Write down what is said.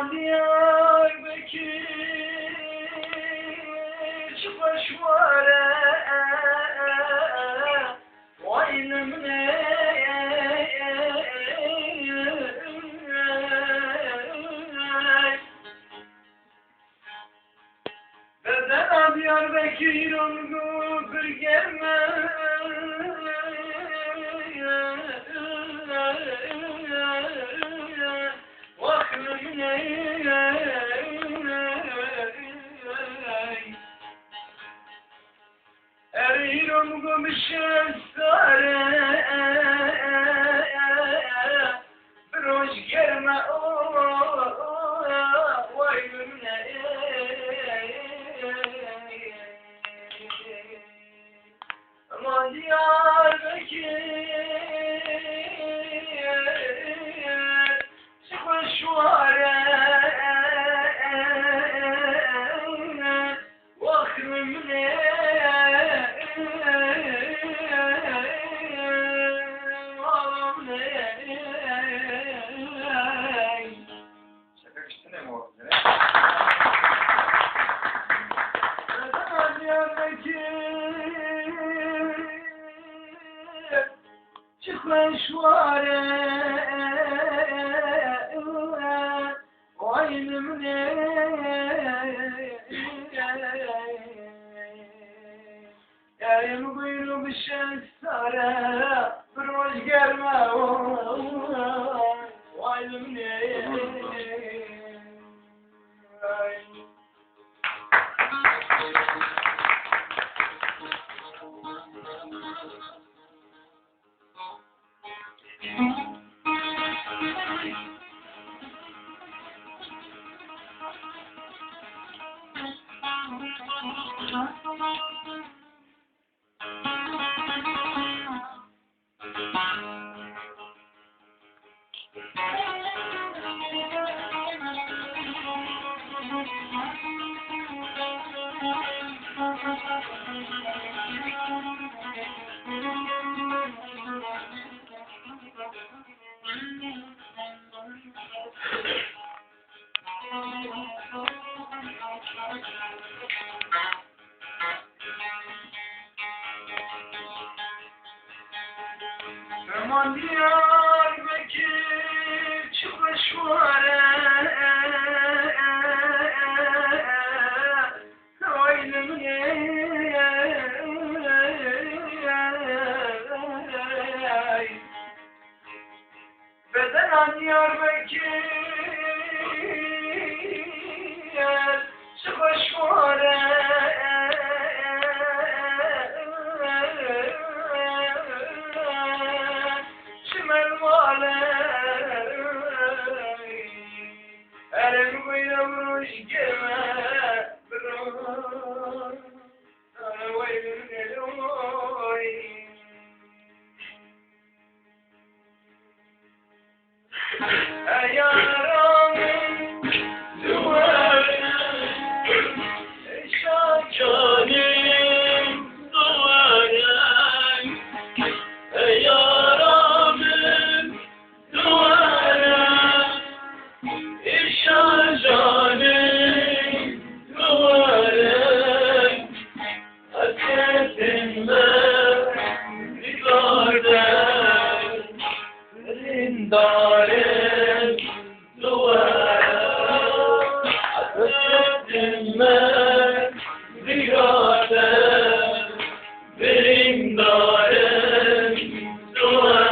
Aman Diyarbakır çıkışvara Vaylım ne Bedena Diyarbakır olgu bir gelme Eriyorum gümüşün sarı bir hoş gelme vay gümüne aman Diyarbakır çıkmış var vakrım ne çıkmış var vaylım ne yarım kuyruğu şensare bir hoş gelme vaylım ne Aman Diyarbakır çıkmış var vaylım ne Bedena Diyarbakır çıkmış var Elim kuyruğu gelme bro vaylım ne yaramın duvarına şakalim duvarına yaramın duvarına şakalim duvarına hasretinle digarden zindarım duvara hasretinle digarden zindarım duvara